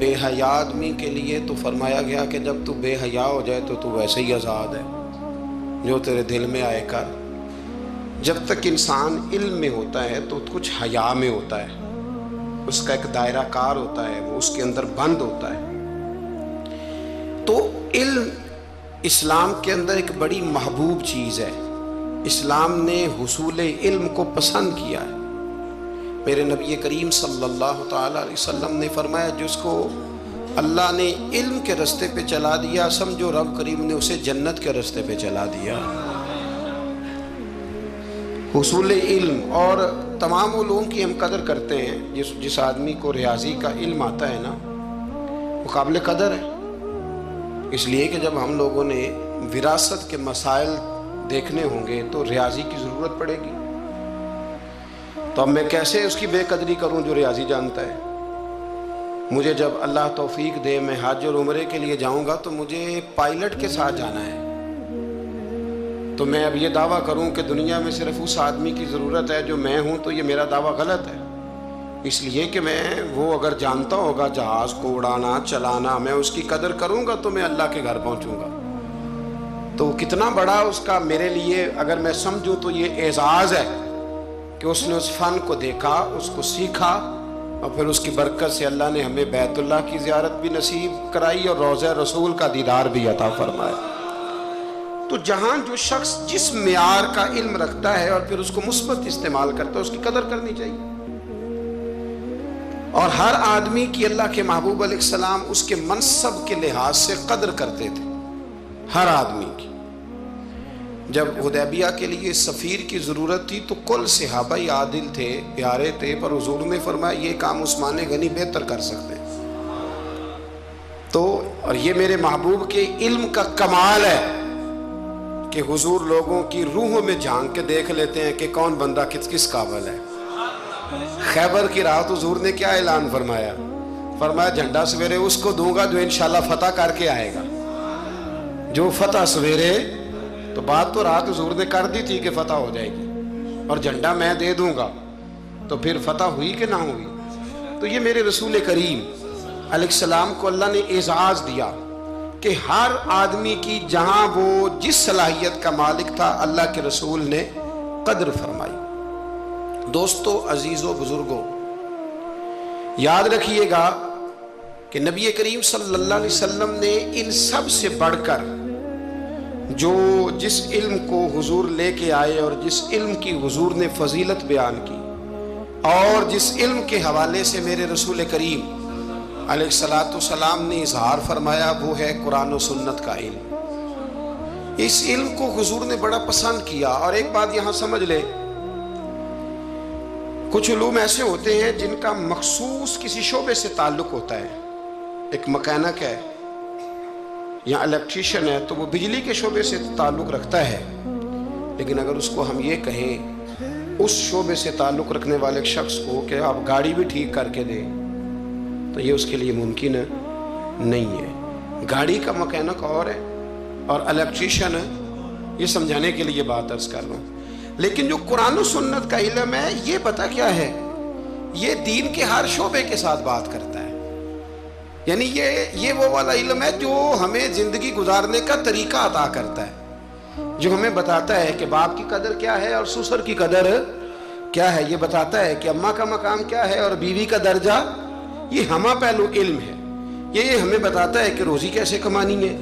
بے حیا آدمی کے لیے تو فرمایا گیا کہ جب تو بے حیا ہو جائے تو ویسے ہی آزاد ہے، جو تیرے دل میں آئے کر۔ جب تک انسان علم میں ہوتا ہے تو کچھ حیا میں ہوتا ہے، اس کا ایک دائرہ کار ہوتا ہے، وہ اس کے اندر بند ہوتا ہے۔ تو علم اسلام کے اندر ایک بڑی محبوب چیز ہے، اسلام نے حصول علم کو پسند کیا ہے۔ میرے نبی کریم صلی اللہ تعالیٰ علیہ وسلم نے فرمایا جس کو اللہ نے علم کے رستے پہ چلا دیا، سمجھو رب کریم نے اسے جنت کے رستے پہ چلا دیا۔ حصول علم اور تمام علوم کی ہم قدر کرتے ہیں۔ جس آدمی کو ریاضی کا علم آتا ہے نا، وہ قابل قدر ہے، اس لیے کہ جب ہم لوگوں نے وراثت کے مسائل دیکھنے ہوں گے تو ریاضی کی ضرورت پڑے گی۔ تو اب میں کیسے اس کی بے قدری کروں جو ریاضی جانتا ہے؟ مجھے جب اللہ توفیق دے میں حج اور عمرے کے لیے جاؤں گا تو مجھے پائلٹ کے ساتھ جانا ہے، تو میں اب یہ دعویٰ کروں کہ دنیا میں صرف اس آدمی کی ضرورت ہے جو میں ہوں، تو یہ میرا دعویٰ غلط ہے، اس لیے کہ میں وہ اگر جانتا ہوگا جہاز کو اڑانا چلانا، میں اس کی قدر کروں گا تو میں اللہ کے گھر پہنچوں گا۔ تو کتنا بڑا اس کا میرے لیے اگر میں سمجھوں تو یہ اعزاز ہے کہ اس نے اس فن کو دیکھا، اس کو سیکھا، اور پھر اس کی برکت سے اللہ نے ہمیں بیت اللہ کی زیارت بھی نصیب کرائی اور روضہ رسول کا دیدار بھی عطا فرمایا۔ تو جہاں جو شخص جس معیار کا علم رکھتا ہے اور پھر اس کو مثبت استعمال کرتا ہے، اس کی قدر کرنی چاہیے۔ اور ہر آدمی کی اللہ کے محبوب علیہ السلام اس کے منصب کے لحاظ سے قدر کرتے تھے، ہر آدمی کی۔ جب حدیبیہ کے لیے سفیر کی ضرورت تھی تو کل صحابہ عادل تھے، پیارے تھے، پر حضور نے فرمایا یہ کام عثمان غنی بہتر کر سکتے ہیں۔ تو اور یہ میرے محبوب کے علم کا کمال ہے کہ حضور لوگوں کی روحوں میں جھانک کے دیکھ لیتے ہیں کہ کون بندہ کس قابل ہے۔ خیبر کی رات حضور نے کیا اعلان فرمایا؟ فرمایا جھنڈا سویرے اس کو دوں گا جو انشاءاللہ فتح کر کے آئے گا، جو فتح سویرے۔ تو بات تو رات حضور نے کر دی تھی کہ فتح ہو جائے گی، اور جھنڈا میں دے دوں گا، تو پھر فتح ہوئی کہ نہ ہوئی؟ تو یہ میرے رسول کریم علیہ السلام کو اللہ نے اعزاز دیا کہ ہر آدمی کی جہاں وہ جس صلاحیت کا مالک تھا اللہ کے رسول نے قدر فرمائی۔ دوستو، عزیزو، بزرگو، یاد رکھیے گا کہ نبی کریم صلی اللہ علیہ وسلم نے ان سب سے بڑھ کر جس علم کو حضور لے کے آئے اور جس علم کی حضور نے فضیلت بیان کی اور جس علم کے حوالے سے میرے رسول کریم علیہ السلام نے اظہار فرمایا، وہ ہے قرآن و سنت کا علم۔ اس علم کو حضور نے بڑا پسند کیا۔ اور ایک بات یہاں سمجھ لے، کچھ علوم ایسے ہوتے ہیں جن کا مخصوص کسی شعبے سے تعلق ہوتا ہے۔ ایک مکینک ہے یا الیکٹریشین ہے تو وہ بجلی کے شعبے سے تعلق رکھتا ہے، لیکن اگر اس کو ہم یہ کہیں اس شعبے سے تعلق رکھنے والے شخص کو کہ آپ گاڑی بھی ٹھیک کر کے دیں تو یہ اس کے لیے ممکن نہیں ہے۔ گاڑی کا مکینک اور ہے اور الیکٹریشین، یہ سمجھانے کے لیے بات عرض کر رہا ہوں۔ لیکن جو قرآن و سنت کا علم ہے، یہ پتہ کیا ہے؟ یہ دین کے ہر شعبے کے ساتھ بات کرتا ہے، یعنی یہ وہ والا علم ہے جو ہمیں زندگی گزارنے کا طریقہ عطا کرتا ہے، جو ہمیں بتاتا ہے کہ باپ کی قدر کیا ہے اور سسر کی قدر کیا ہے، یہ بتاتا ہے کہ اماں کا مقام کیا ہے اور بیوی کا درجہ۔ یہ ہمہ پہلو علم ہے، یہ ہمیں بتاتا ہے کہ روزی کیسے کمانی ہے،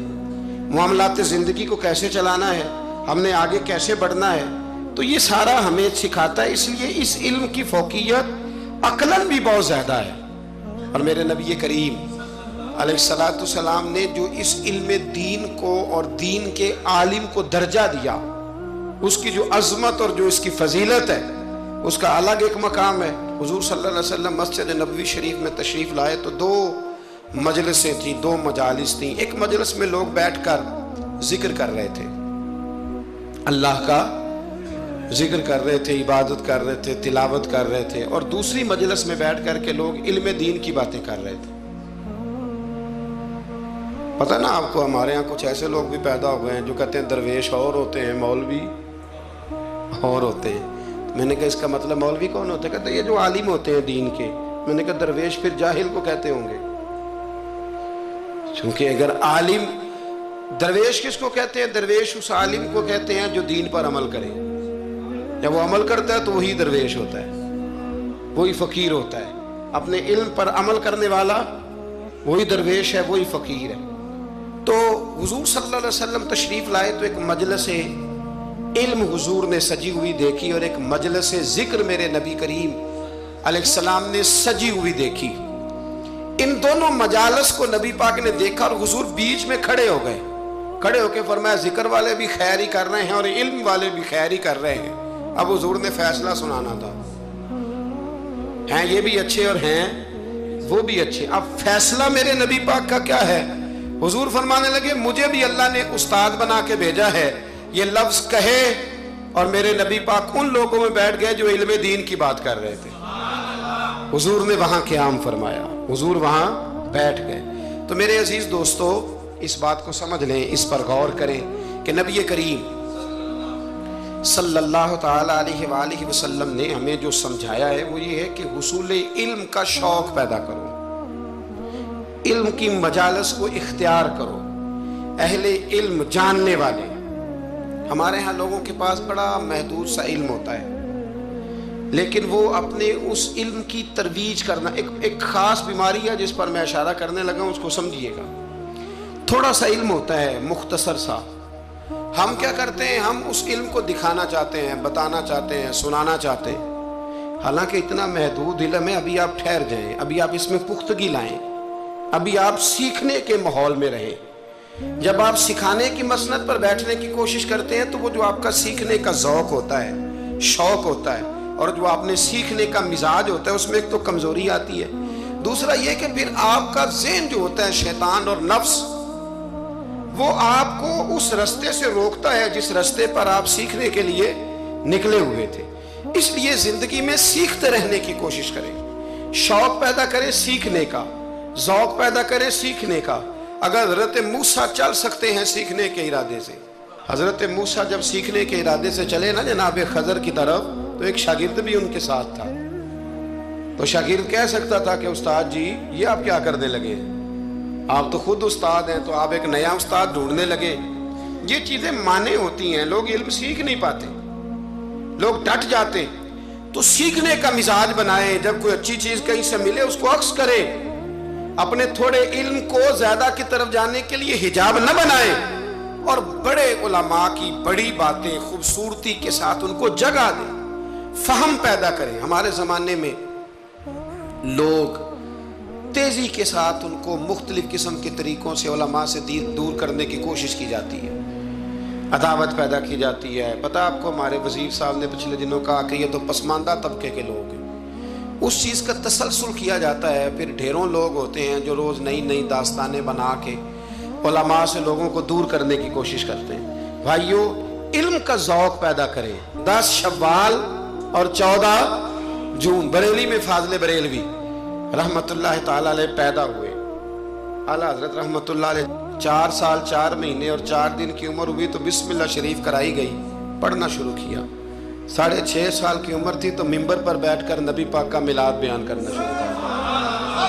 معاملات زندگی کو کیسے چلانا ہے، ہم نے آگے کیسے بڑھنا ہے۔ تو یہ سارا ہمیں سکھاتا ہے، اس لیے اس علم کی فوقیت عقلاً بھی بہت زیادہ ہے۔ اور میرے نبی کریم علیہ السلام نے جو اس علم دین کو اور دین کے عالم کو درجہ دیا، اس کی جو عظمت اور جو اس کی فضیلت ہے، اس کا الگ ایک مقام ہے۔ حضور صلی اللہ علیہ وسلم مسجد نبوی شریف میں تشریف لائے تو دو مجلسیں تھیں، دو مجالس تھیں۔ ایک مجلس میں لوگ بیٹھ کر ذکر کر رہے تھے، اللہ کا ذکر کر رہے تھے، عبادت کر رہے تھے، تلاوت کر رہے تھے، اور دوسری مجلس میں بیٹھ کر کے لوگ علم دین کی باتیں کر رہے تھے۔ پتہ نا آپ کو، ہمارے ہاں کچھ ایسے لوگ بھی پیدا ہو گئے ہیں جو کہتے ہیں درویش اور ہوتے ہیں، مولوی اور ہوتے ہیں۔ میں نے کہا اس کا مطلب مولوی کون ہوتے ہیں؟ کہتے ہیں یہ جو عالم ہوتے ہیں دین کے۔ میں نے کہا درویش پھر جاہل کو کہتے ہوں گے۔ چونکہ اگر عالم، درویش کس کو کہتے ہیں؟ درویش اس عالم کو کہتے ہیں جو دین پر عمل کرے. جب وہ عمل کرتا ہے تو وہی درویش ہوتا ہے، وہی فقیر ہوتا ہے. اپنے علم پر عمل کرنے والا وہی درویش ہے، وہی فقیر ہے. تو حضور صلی اللہ علیہ وسلم تشریف لائے تو ایک مجلس علم حضور نے سجی ہوئی دیکھی اور ایک مجلس ذکر میرے نبی کریم علیہ السلام نے سجی ہوئی دیکھی. ان دونوں مجالس کو نبی پاک نے دیکھا اور حضور بیچ میں کھڑے ہو گئے. کھڑے ہو کے فرمایا ذکر والے بھی خیر ہی کر رہے ہیں اور علم والے بھی خیر ہی کر رہے ہیں. اب حضور نے فیصلہ سنانا تھا. ہیں یہ بھی اچھے اور ہیں وہ بھی اچھے. اب فیصلہ میرے نبی پاک کا کیا ہے؟ حضور فرمانے لگے مجھے بھی اللہ نے استاد بنا کے بھیجا ہے. یہ لفظ کہے اور میرے نبی پاک ان لوگوں میں بیٹھ گئے جو علم دین کی بات کر رہے تھے. حضور نے وہاں قیام فرمایا، حضور وہاں بیٹھ گئے. تو میرے عزیز دوستو اس بات کو سمجھ لیں، اس پر غور کریں کہ نبی کریم صلی اللہ تعالی علیہ وآلہ وسلم نے ہمیں جو سمجھایا ہے وہ یہ ہے کہ حصول علم کا شوق پیدا کرو، علم کی مجالس کو اختیار کرو. اہل علم، جاننے والے. ہمارے ہاں لوگوں کے پاس بڑا محدود سا علم ہوتا ہے، لیکن وہ اپنے اس علم کی ترویج کرنا، ایک خاص بیماری ہے جس پر میں اشارہ کرنے لگا ہوں، اس کو سمجھیے گا. تھوڑا سا علم ہوتا ہے مختصر سا، ہم کیا کرتے ہیں؟ ہم اس علم کو دکھانا چاہتے ہیں، بتانا چاہتے ہیں، سنانا چاہتے ہیں. حالانکہ اتنا محدود علم ہے. ابھی آپ ٹھہر جائیں، ابھی آپ اس میں پختگی لائیں، ابھی آپ سیکھنے کے ماحول میں رہیں. جب آپ سکھانے کی مسند پر بیٹھنے کی کوشش کرتے ہیں تو وہ جو آپ کا سیکھنے کا ذوق ہوتا ہے، شوق ہوتا ہے، اور جو آپ نے سیکھنے کا مزاج ہوتا ہے اس میں ایک تو کمزوری آتی ہے. دوسرا یہ کہ پھر آپ کا ذہن جو ہوتا ہے، شیطان اور نفس، وہ آپ کو اس رستے سے روکتا ہے جس رستے پر آپ سیکھنے کے لیے نکلے ہوئے تھے. اس لیے زندگی میں سیکھتے رہنے کی کوشش کریں، شوق پیدا کریں سیکھنے کا، ذوق پیدا کریں سیکھنے کا. اگر حضرت موسیٰ چل سکتے ہیں سیکھنے کے ارادے سے، حضرت موسیٰ جب سیکھنے کے ارادے سے چلے نا جناب خضر کی طرف، تو ایک شاگرد بھی ان کے ساتھ تھا. تو شاگرد کہہ سکتا تھا کہ استاد جی یہ آپ کیا کرنے لگے؟ آپ تو خود استاد ہیں، تو آپ ایک نیا استاد ڈھونڈنے لگے. یہ چیزیں مانے ہوتی ہیں، لوگ علم سیکھ نہیں پاتے، لوگ ڈٹ جاتے. تو سیکھنے کا مزاج بنائیں. جب کوئی اچھی چیز کہیں سے ملے اس کو عکس کریں. اپنے تھوڑے علم کو زیادہ کی طرف جانے کے لیے حجاب نہ بنائیں، اور بڑے علماء کی بڑی باتیں خوبصورتی کے ساتھ ان کو جگہ دیں، فہم پیدا کریں. ہمارے زمانے میں لوگ تیزی کے ساتھ ان کو مختلف قسم کے طریقوں سے علماء سے دور کرنے کی کوشش کی جاتی ہے، عداوت پیدا کی جاتی ہے. پتہ آپ کو ہمارے وزیر صاحب نے پچھلے دنوں کہا کہ یہ تو پسماندہ طبقے کے لوگ ہیں. اس چیز کا تسلسل کیا جاتا ہے. پھر ڈھیروں لوگ ہوتے ہیں جو روز نئی نئی داستانیں بنا کے علماء سے لوگوں کو دور کرنے کی کوشش کرتے ہیں. بھائیو علم کا ذوق پیدا کریں. 10 شوال اور 14 جون بریلی میں فاضل بریلوی رحمت اللہ تعالی علیہ پیدا ہوئے. اعلیٰ حضرت رحمت اللہ علیہ 4 سال 4 مہینے اور 4 دن کی عمر ہوئی تو بسم اللہ شریف کرائی گئی، پڑھنا شروع کیا. 6.5 سال کی عمر تھی تو منبر پر بیٹھ کر نبی پاک کا میلاد بیان کرنا شروع کیا.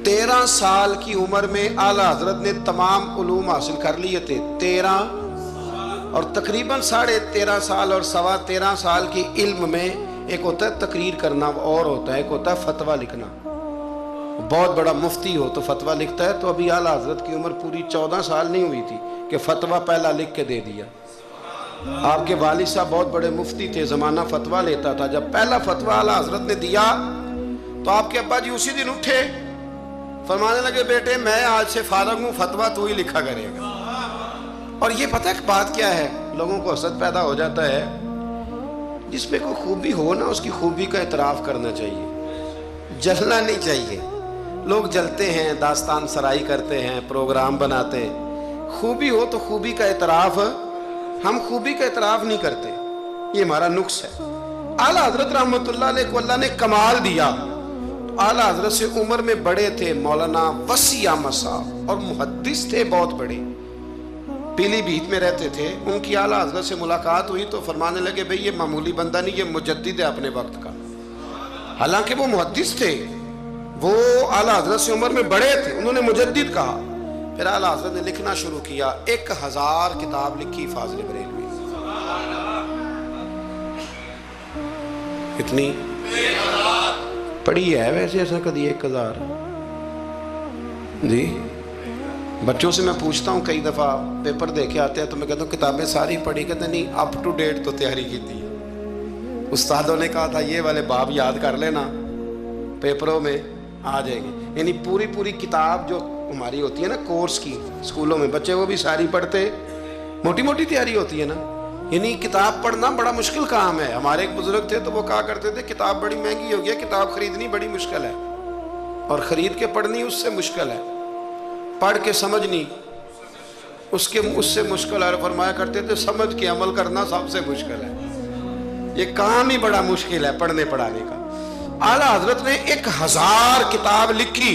13 سال کی عمر میں اعلیٰ حضرت نے تمام علوم حاصل کر لیے تھے. 13 اور تقریباً 13.5 سال اور 13.25 سال کی علم میں ایک ہوتا ہے تقریر کرنا اور ہوتا ہے ایک ہوتا ہے فتویٰ لکھنا. بہت بڑا مفتی ہو تو فتویٰ لکھتا ہے. تو ابھی اعلیٰ حضرت کی عمر پوری 14 سال نہیں ہوئی تھی کہ فتویٰ پہلا لکھ کے دے دیا. آپ کے والد صاحب بہت بڑے مفتی تھے، زمانہ فتویٰ لیتا تھا. جب پہلا فتویٰ اعلیٰ حضرت نے دیا تو آپ کے ابا جی اسی دن اٹھے، فرمانے لگے بیٹے میں آج سے فارغ ہوں، فتویٰ تو ہی لکھا کرے گا. اور یہ پتہ ہے بات کیا ہے، لوگوں کو حسد پیدا ہو جاتا ہے. جس میں کوئی خوبی ہو نا اس کی خوبی کا اعتراف کرنا چاہیے، جلنا نہیں چاہیے. لوگ جلتے ہیں، داستان سرائی کرتے ہیں، پروگرام بناتے ہیں. خوبی ہو تو خوبی کا اعتراف، ہم خوبی کا اعتراف نہیں کرتے، یہ ہمارا نقص ہے. اعلیٰ حضرت رحمت اللہ علیہ کو اللہ نے کمال دیا. اعلیٰ حضرت سے عمر میں بڑے تھے مولانا وسیع احمد صاحب، اور محدث تھے بہت بڑے، پیلی بھیت میں رہتے تھے. ان کی اعلیٰ حضرت سے ملاقات ہوئی تو فرمانے لگے بھئی یہ معمولی بندہ نہیں، یہ مجدد ہے اپنے وقت کا. حالانکہ وہ محدث تھے، وہ اعلیٰ حضرت سے عمر میں بڑے تھے، انہوں نے مجدد کہا. پھر اعلیٰ حضرت نے لکھنا شروع کیا، 1000 کتاب لکھی فاضل بریلوی. کتنی پڑھی ہے ویسے ایسا کدی 1000؟ جی بچوں سے میں پوچھتا ہوں، کئی دفعہ پیپر دے کے آتے ہیں تو میں کہتا ہوں کتابیں ساری پڑھی، کہتے نہیں اپ ٹو ڈیٹ تو تیاری کی تھی. استادوں نے کہا تھا یہ والے باب یاد کر لینا پیپروں میں آ جائے گی. یعنی پوری کتاب جو ہماری ہوتی ہے نا کورس کی اسکولوں میں، بچے وہ بھی ساری پڑھتے، موٹی موٹی تیاری ہوتی ہے نا. یعنی کتاب پڑھنا بڑا مشکل کام ہے. ہمارے ایک بزرگ تھے تو وہ کہا کرتے تھے کتاب بڑی مہنگی ہو گئی ہے، کتاب خریدنی بڑی مشکل ہے، اور خرید کے پڑھنی اس سے مشکل ہے، پڑھ کے سمجھنی اس سے مشکل ہے. فرمایا کرتے تھے سمجھ کے عمل کرنا سب سے مشکل ہے. یہ کام ہی بڑا مشکل ہے پڑھنے پڑھانے کا. اعلیٰ حضرت نے 1000 کتاب لکھی،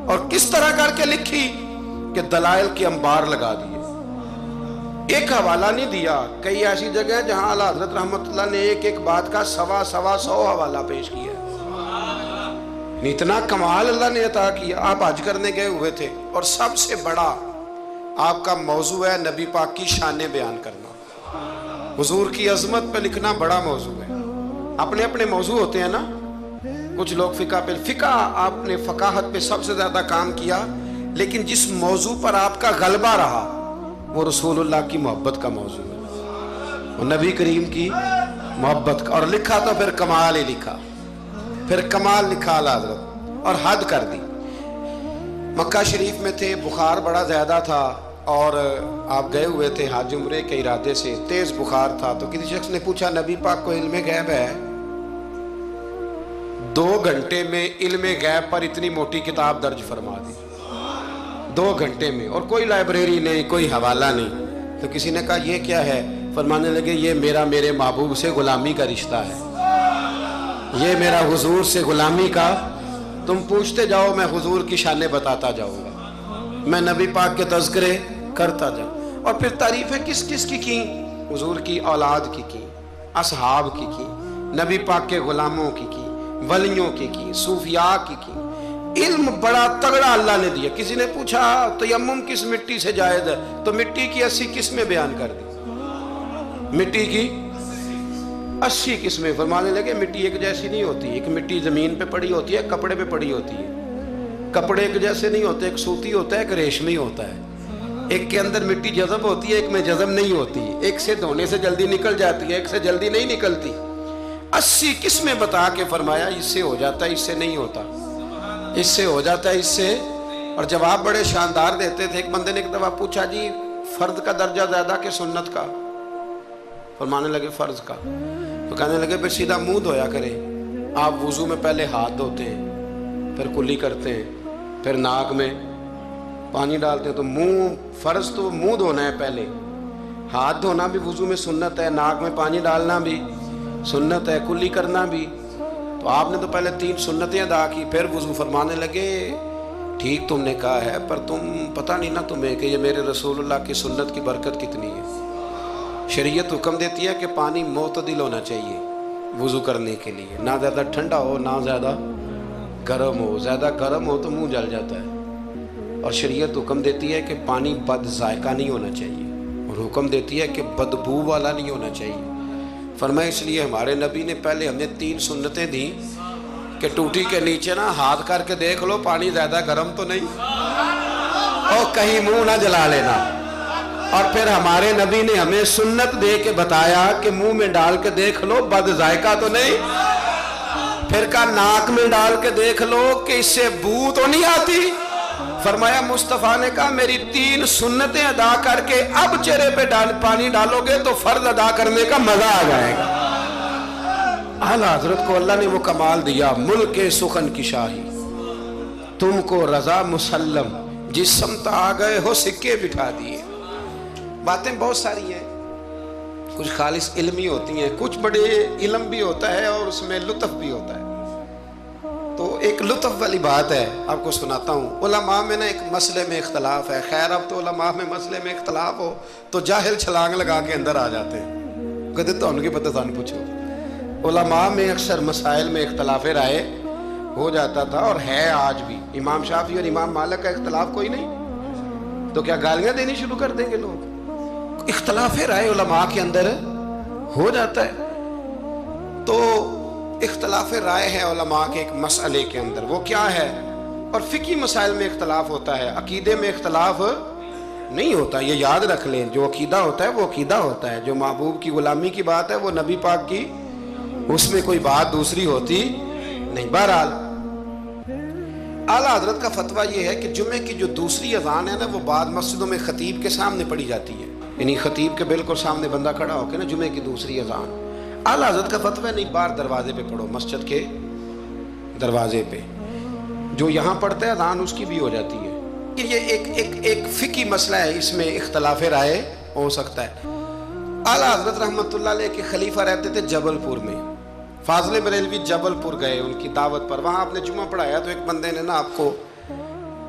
اور کس طرح کر کے لکھی کہ دلائل کے انبار لگا دیے. ایک حوالہ نہیں دیا. کئی ایسی جگہ جہاں اعلیٰ حضرت رحمت اللہ نے ایک بات کا 100 حوالہ پیش کیا. اتنا کمال اللہ نے عطا کیا. آپ حج کرنے گئے ہوئے تھے اور سب سے بڑا آپ کا موضوع ہے نبی پاک کی شانیں بیان کرنا، حضور کی عظمت پہ لکھنا بڑا موضوع ہے. اپنے اپنے موضوع ہوتے ہیں نا. کچھ لوگ فقہ آپ نے فقاہت پہ سب سے زیادہ کام کیا، لیکن جس موضوع پر آپ کا غلبہ رہا وہ رسول اللہ کی محبت کا موضوع ہے، اور نبی کریم کی محبت کا. اور لکھا تو پھر کمال ہی لکھا، پھر کمال لکھا اعلیٰ حضرت، اور حد کر دی. مکہ شریف میں تھے، بخار بڑا زیادہ تھا، اور آپ گئے ہوئے تھے حج عمرے کے ارادے سے. تیز بخار تھا تو کسی شخص نے پوچھا نبی پاک کو علم غیب ہے؟ 2 گھنٹے میں علم غیب پر اتنی موٹی کتاب درج فرما دی، 2 گھنٹے میں. اور کوئی لائبریری نہیں، کوئی حوالہ نہیں. تو کسی نے کہا یہ کیا ہے؟ فرمانے لگے یہ میرے محبوب سے غلامی کا رشتہ ہے، یہ میرا حضور سے غلامی کا. تم پوچھتے جاؤ، میں حضور کی شانیں بتاتا جاؤں گا، میں نبی پاک کے تذکرے کرتا جاؤں. اور پھر تعریفیں کس کس کی حضور کی اولاد کی اصحاب کی نبی پاک کے غلاموں کی ولیوں کی صوفیاء کی. علم بڑا تگڑا اللہ نے دیا. کسی نے پوچھا تیمم کس مٹی سے جائز ہے؟ تو مٹی کی 80 قسمیں بیان کر دی. مٹی کی 80 قسمیں. فرمانے لگے مٹی ایک جیسی نہیں ہوتی. ایک مٹی زمین پہ پڑی ہوتی ہے، کپڑے پہ پڑی ہوتی ہے. کپڑے ایک جیسے نہیں ہوتے، ایک سوتی ہوتا ہے، ایک ریشمی ہوتا ہے. ایک کے اندر مٹی جذب ہوتی ہے، ایک میں جذب نہیں ہوتی. ایک سے دھونے سے جلدی نکل جاتی ہے، ایک سے جلدی نہیں نکلتی. 80 قسمیں بتا کے فرمایا اس سے ہو جاتا ہے، اس سے نہیں ہوتا، اس سے ہو جاتا ہے، اس سے. اور جواب بڑے شاندار دیتے تھے. ایک بندے نے ایک دفعہ پوچھا جی فرض کا درجہ زیادہ کہ سنت کا؟ فرمانے لگے فرض کا. تو کہنے لگے پھر سیدھا منہ دھویا کریں. آپ وضو میں پہلے ہاتھ دھوتے ہیں، پھر کلی کرتے ہیں، پھر ناک میں پانی ڈالتے ہیں. تو منہ فرض تو منہ دھونا ہے پہلے. ہاتھ دھونا بھی وضو میں سنت ہے، ناک میں پانی ڈالنا بھی سنت ہے، کلی کرنا بھی. تو آپ نے تو پہلے 3 سنتیں ادا کی، پھر وضو. فرمانے لگے ٹھیک تم نے کہا ہے، پر تم پتہ نہیں نا تمہیں کہ یہ میرے رسول اللہ کی سنت کی برکت کتنی ہے. شریعت حکم دیتی ہے کہ پانی معتدل ہونا چاہیے وضو کرنے کے لیے، نہ زیادہ ٹھنڈا ہو نہ زیادہ گرم ہو. زیادہ گرم ہو تو منہ جل جاتا ہے. اور شریعت حکم دیتی ہے کہ پانی بد ذائقہ نہیں ہونا چاہیے، اور حکم دیتی ہے کہ بدبو والا نہیں ہونا چاہیے. فرمایا اس لیے ہمارے نبی نے پہلے ہمیں 3 سنتیں دی کہ ٹوٹی کے نیچے نا ہاتھ کر کے دیکھ لو پانی زیادہ گرم تو نہیں، اور کہیں منہ نہ جلا لینا. اور پھر ہمارے نبی نے ہمیں سنت دے کے بتایا کہ منہ میں ڈال کے دیکھ لو بد ذائقہ تو نہیں. پھر کہا ناک میں ڈال کے دیکھ لو کہ اس سے بو تو نہیں آتی. فرمایا مصطفیٰ نے کہا میری 3 سنتیں ادا کر کے اب چہرے پہ پانی ڈالو گے تو فرض ادا کرنے کا مزہ آ جائے گا. اعلیٰ حضرت کو اللہ نے وہ کمال دیا، ملک سخن کی شاہی، تم کو رضا مسلم، جس سمت آ گئے ہو سکے بٹھا دیے. باتیں بہت ساری ہیں، کچھ خالص علمی ہوتی ہیں، کچھ بڑے علم بھی ہوتا ہے اور اس میں لطف بھی ہوتا ہے. تو ایک لطف والی بات ہے آپ کو سناتا ہوں. علماء میں نا ایک مسئلے میں اختلاف ہے. خیر اب تو علماء میں مسئلے میں اختلاف ہو تو جاہل چھلانگ لگا کے اندر آ جاتے ہیں، کہتے تو ان کے پتہ تھان پوچھو. علماء میں اکثر مسائل میں اختلاف رائے ہو جاتا تھا اور ہے آج بھی. امام شافعی اور امام مالک کا اختلاف کوئی نہیں تو کیا گالیاں دینی شروع کر دیں گے لوگ؟ اختلاف رائے علماء کے اندر ہو جاتا ہے. تو اختلاف رائے ہے علماء کے ایک مسئلے کے اندر، وہ کیا ہے؟ اور فقہی مسائل میں اختلاف ہوتا ہے، عقیدے میں اختلاف نہیں ہوتا. یہ یاد رکھ لیں، جو عقیدہ ہوتا ہے وہ عقیدہ ہوتا ہے. جو محبوب کی غلامی کی بات ہے وہ نبی پاک کی، اس میں کوئی بات دوسری ہوتی نہیں. بہرحال اعلیٰ حضرت کا فتویٰ یہ ہے کہ جمعے کی جو دوسری اذان ہے نا، وہ بعض مسجدوں میں خطیب کے سامنے پڑھی جاتی ہے. یعنی خطیب کے بالکل سامنے بندہ کھڑا ہو کے نا جمعے کی دوسری اذان. اعلیٰ حضرت کا فتویٰ نہیں، باہر دروازے پہ پڑھو، مسجد کے دروازے پہ. جو یہاں پڑھتا ہے اذان اس کی بھی ہو جاتی ہے. یہ ایک فقہی مسئلہ ہے، اس میں اختلاف رائے ہو سکتا ہے. اعلیٰ حضرت رحمۃ اللہ علیہ کے خلیفہ رہتے تھے جبل پور میں. فاضل بریلوی جبل پور گئے ان کی دعوت پر، وہاں آپ نے جمعہ پڑھایا تو ایک بندے نے نا آپ کو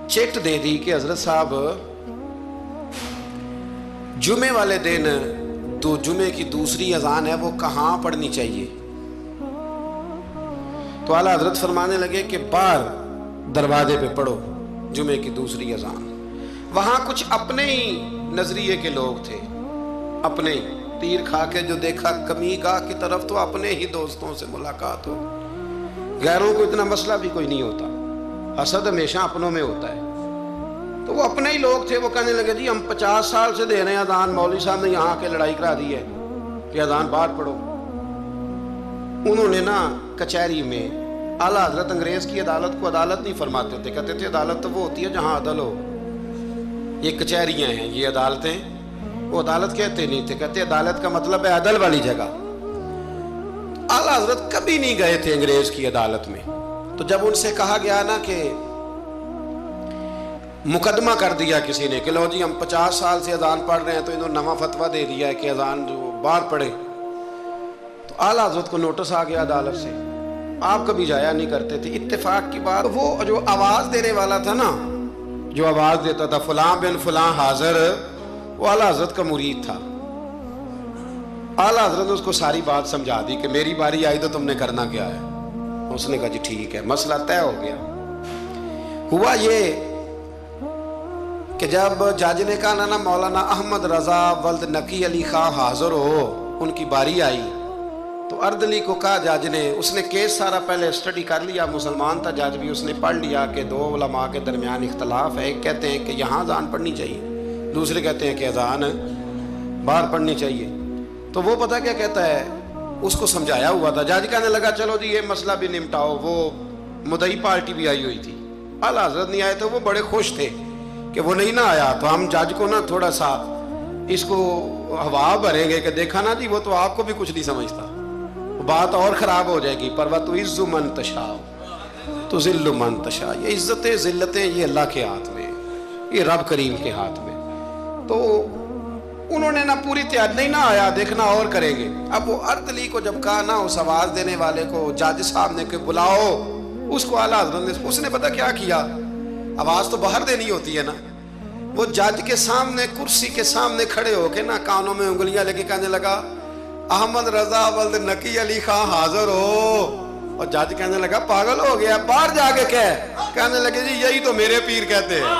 چٹ دے دی کہ حضرت صاحب جمعے والے دن تو جمعے کی دوسری اذان ہے وہ کہاں پڑھنی چاہیے؟ تو اعلیٰ حضرت فرمانے لگے کہ باہر دروازے پہ پڑھو جمعے کی دوسری اذان. وہاں کچھ اپنے ہی نظریے کے لوگ تھے، اپنے ہی تیر کھا کے جو دیکھا کمی گاہ کی طرف تو اپنے ہی دوستوں سے ملاقات ہو. غیروں کو اتنا مسئلہ بھی کوئی نہیں ہوتا، حسد ہمیشہ اپنوں میں ہوتا ہے. تو وہ اپنے ہی لوگ تھے، وہ کہنے لگے جی ہم 50 سال سے دے رہے ہیں اذان، مولوی صاحب نے یہاں کے لڑائی کرا دی ہے کہ اذان باہر پڑھو. انہوں نے نا کچہری میں، اعلیٰ حضرت انگریز کی عدالت کو عدالت نہیں فرماتے تھے، کہتے تھے عدالت تو وہ ہوتی ہے جہاں عدل ہو. یہ کچہریاں ہیں، یہ عدالتیں، وہ عدالت کہتے نہیں تھے، کہتے عدالت کا مطلب ہے عدل والی جگہ. اعلیٰ حضرت کبھی نہیں گئے تھے انگریز کی عدالت میں. تو جب ان سے کہا گیا نا کہ مقدمہ کر دیا کسی نے کہ لو جی ہم 50 سال سے اذان پڑھ رہے ہیں تو انہوں نے نواں فتویٰ دے دیا ہے کہ اذان جو باہر پڑھے، تو اعلیٰ حضرت کو نوٹس آ گیا عدالت سے. آپ کبھی جایا نہیں کرتے تھے. اتفاق کی بات، وہ جو آواز دینے والا تھا نا، جو آواز دیتا تھا فلاں بن فلاں حاضر، وہ اعلیٰ حضرت کا مرید تھا. اعلیٰ حضرت نے اس کو ساری بات سمجھا دی کہ میری باری آئی تو تم نے کرنا کیا ہے. اس نے کہا جی ٹھیک ہے، مسئلہ طے ہو گیا. ہوا یہ کہ جب جج نے کہا نا مولانا احمد رضا ولد نقی علی خان حاضر ہو، ان کی باری آئی تو اردلی کو کہا جج نے، اس نے کیس سارا پہلے اسٹڈی کر لیا، مسلمان تھا جج بھی، اس نے پڑھ لیا کہ دو علماء کے درمیان اختلاف ہے. ایک کہتے ہیں کہ یہاں اذان پڑھنی چاہیے، دوسرے کہتے ہیں کہ اذان باہر پڑھنی چاہیے. تو وہ پتہ کیا کہتا ہے، اس کو سمجھایا ہوا تھا. جج کہنے لگا چلو جی یہ مسئلہ بھی نمٹاؤ. وہ مدعی پارٹی بھی آئی ہوئی تھی، اعلیٰ حضرت نہیں آئے تو وہ بڑے خوش تھے کہ وہ نہیں نہ آیا، تو ہم جج کو نا تھوڑا سا اس کو ہوا بھریں گے کہ دیکھا نا جی وہ تو آپ کو بھی کچھ نہیں سمجھتا، بات اور خراب ہو جائے گی. پر وَتُعِزُّ مَن تَشَاءُ تُذِلُّ مَن تَشَاءُ. یہ عزتیں ذلتیں یہ اللہ کے ہاتھ میں، یہ رب کریم کے ہاتھ میں. تو انہوں نے نا پوری تیاری، نہیں نہ آیا دیکھنا اور کریں گے. اب وہ اردلی کو جب کہا نا اس آواز دینے والے کو، جج صاحب نے کہ بلاؤ اس کو، اعلیٰ حضرت نے، اس نے پتہ کیا کیا، آواز تو باہر دینی ہوتی ہے نا، وہ جج کے سامنے کرسی کے سامنے کھڑے ہو کے نا کانوں میں انگلیاں لے کے کہنے لگا احمد رضا ولد نقی علی خان حاضر ہو. اور جج کہنے لگا پاگل ہو گیا، باہر جا کے کہنے لگے جی یہی تو میرے پیر کہتے ہیں،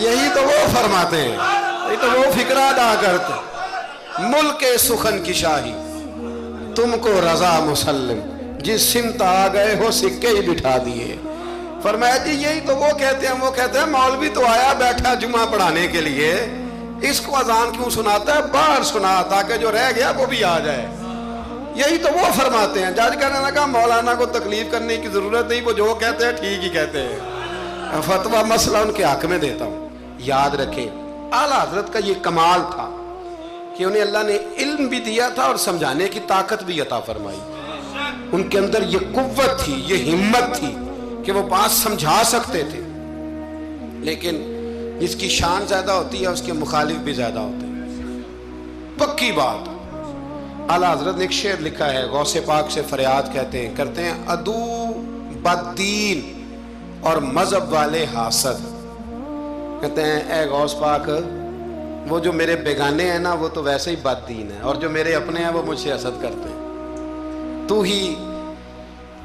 یہی تو وہ فرماتے ہیں، یہی تو وہ فکرہ ادا کرتے. ملک سخن کی شاہی تم کو رضا مسلم، جس سمت آ گئے ہو سکے ہی بٹھا دیے. فرمایا جی یہی تو وہ کہتے ہیں، وہ کہتے ہیں مولوی تو آیا بیٹھا جمعہ پڑھانے کے لیے، اس کو اذان کیوں سناتا ہے، باہر سنا تاکہ جو رہ گیا وہ بھی آ جائے. یہی تو وہ فرماتے ہیں. جج کہنے لگا مولانا کو تکلیف کرنے کی ضرورت نہیں، وہ جو کہتے ہیں ٹھیک ہی کہتے ہیں، فتویٰ مسئلہ ان کے حق میں دیتا ہوں. یاد رکھیں اعلیٰ حضرت کا یہ کمال تھا کہ انہیں اللہ نے علم بھی دیا تھا اور سمجھانے کی طاقت بھی عطا فرمائی. ان کے اندر یہ قوت تھی، یہ ہمت تھی کہ وہ بات سمجھا سکتے تھے. لیکن جس کی شان زیادہ ہوتی ہے اس کے مخالف بھی زیادہ ہوتے ہیں، پکی بات. اعلیٰ حضرت نے ایک شعر لکھا ہے، غوث پاک سے فریاد کرتے ہیں عدو بددین اور مذہب والے حاسد. کہتے ہیں اے غوث پاک، وہ جو میرے بیگانے ہیں نا وہ تو ویسے ہی بد دین ہیں، اور جو میرے اپنے ہیں وہ مجھ سے حسد کرتے ہیں. تو ہی